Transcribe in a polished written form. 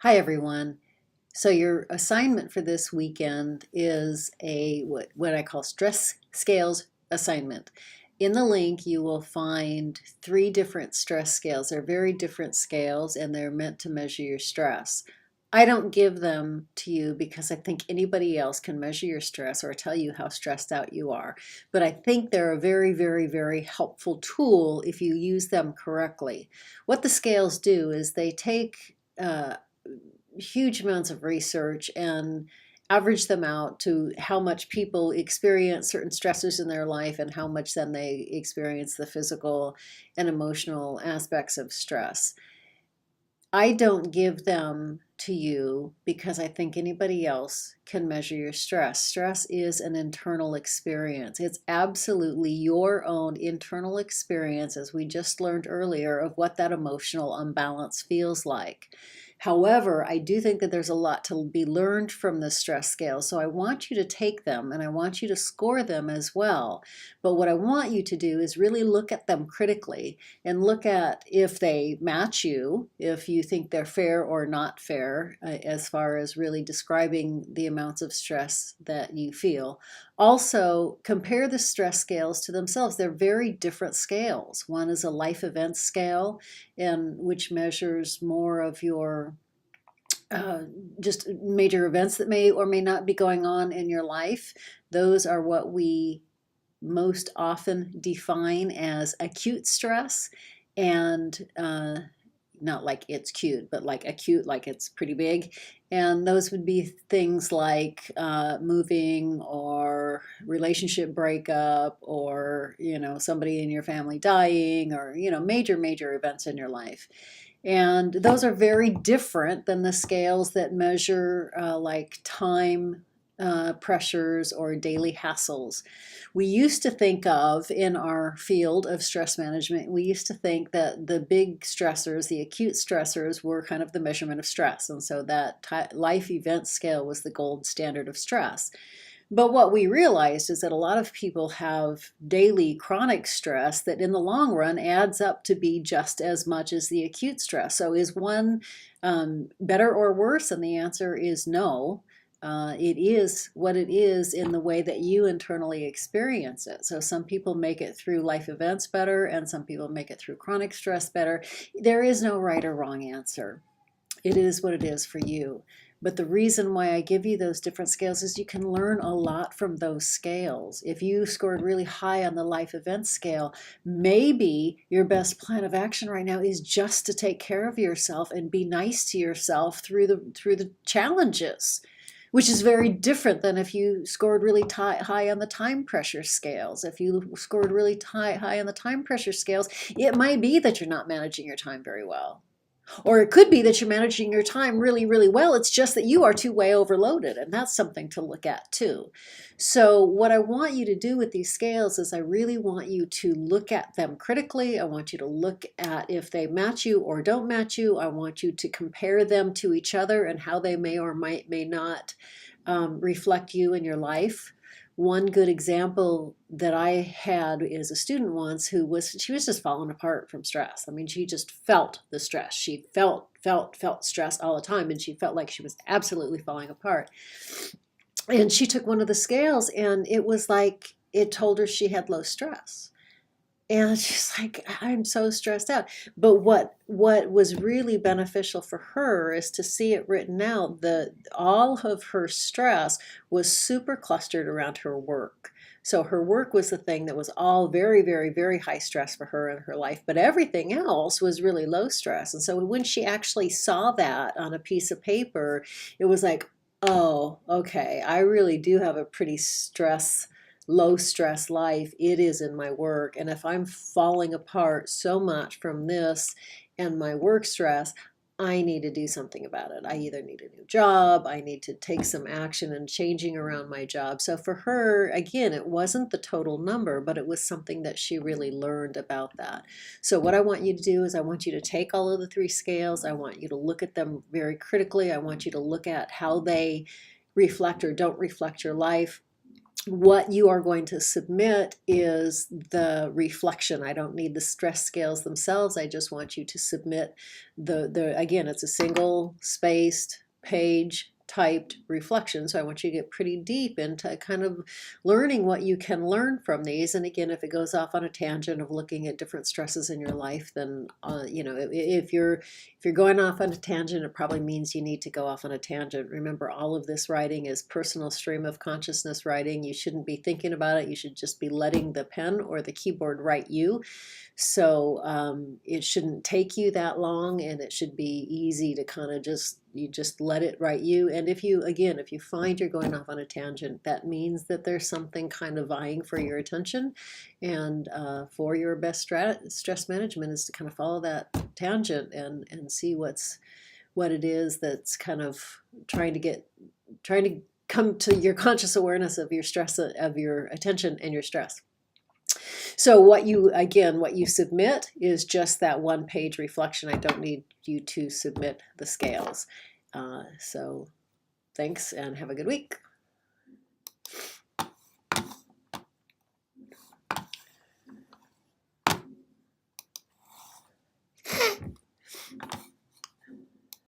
Hi, everyone. So your assignment for this weekend is what I call stress scales assignment. In the link, you will find three different stress scales. They're very different scales and they're meant to measure your stress. I don't give them to you because I think anybody else can measure your stress or tell you how stressed out you are. But I think they're a very, very, very helpful tool if you use them correctly. What the scales do is they take huge amounts of research and average them out to how much people experience certain stressors in their life and how much then they experience the physical and emotional aspects of stress. I don't give them to you because I think anybody else can measure your stress. Stress is an internal experience. It's absolutely your own internal experience, as we just learned earlier, of what that emotional imbalance feels like. However, I do think that there's a lot to be learned from the stress scale. So I want you to take them and I want you to score them as well. But what I want you to do is really look at them critically and look at if they match you, if you think they're fair or not fair, as far as really describing the amounts of stress that you feel. Also, compare the stress scales to themselves. They're very different scales. One is a life events scale, which measures more of your uh, just major events that may or may not be going on in your life. Those are what we most often define as acute stress, and not like it's cute, but like acute, like it's pretty big. And those would be things like moving or relationship breakup or, somebody in your family dying or, major events in your life. And those are very different than the scales that measure like time pressures or daily hassles. We used to think of, in our field of stress management, we used to think that the big stressors, the acute stressors, were kind of the measurement of stress. And so that life event scale was the gold standard of stress. But what we realized is that a lot of people have daily chronic stress that in the long run adds up to be just as much as the acute stress. So is one better or worse? And the answer is no. It is what it is in the way that you internally experience it. So some people make it through life events better, and some people make it through chronic stress better. There is no right or wrong answer. It is what it is for you. But the reason why I give you those different scales is you can learn a lot from those scales. If you scored really high on the life event scale, maybe your best plan of action right now is just to take care of yourself and be nice to yourself through the challenges, which is very different than if you scored really high on the time pressure scales. If you scored really high on the time pressure scales, it might be that you're not managing your time very well. Or it could be that you're managing your time really, really well. It's just that you are too way overloaded, and that's something to look at too. So what I want you to do with these scales is I really want you to look at them critically. I want you to look at if they match you or don't match you. I want you to compare them to each other and how they may or may not reflect you in your life. One good example that I had is a student once she was just falling apart from stress. I mean, she just felt the stress. She felt stress all the time, and she felt like she was absolutely falling apart. And she took one of the scales, and it was like it told her she had low stress. And she's like, I'm so stressed out. But what was really beneficial for her is to see it written out. All of her stress was super clustered around her work. So her work was the thing that was all very, very, very high stress for her in her life, but everything else was really low stress. And so when she actually saw that on a piece of paper, it was like, oh, okay, I really do have a pretty low stress life. It is in my work. And if I'm falling apart so much from this and my work stress, I need to do something about it. I either need a new job, I need to take some action and changing around my job. So for her, again, it wasn't the total number, but it was something that she really learned about that. So what I want you to do is I want you to take all of the three scales. I want you to look at them very critically. I want you to look at how they reflect or don't reflect your life. what you are going to submit is the reflection. I don't need the stress scales themselves. I just want you to submit again, it's a single spaced page typed reflection. So I want you to get pretty deep into kind of learning what you can learn from these. And again, if it goes off on a tangent of looking at different stresses in your life, then you know, if you're going off on a tangent, it probably means you need to go off on a tangent. Remember, all of this writing is personal stream of consciousness writing. You shouldn't be thinking about it. You should just be letting the pen or the keyboard write you. So it shouldn't take you that long, and it should be easy to kind of just let it write you. And if you find you're going off on a tangent, that means that there's something kind of vying for your attention. And for your best stress management is to kind of follow that tangent and see what it is that's kind of trying to come to your conscious awareness of your stress, of your attention and your stress. So what you submit is just that one page reflection. I don't need you to submit the scales. So thanks and have a good week.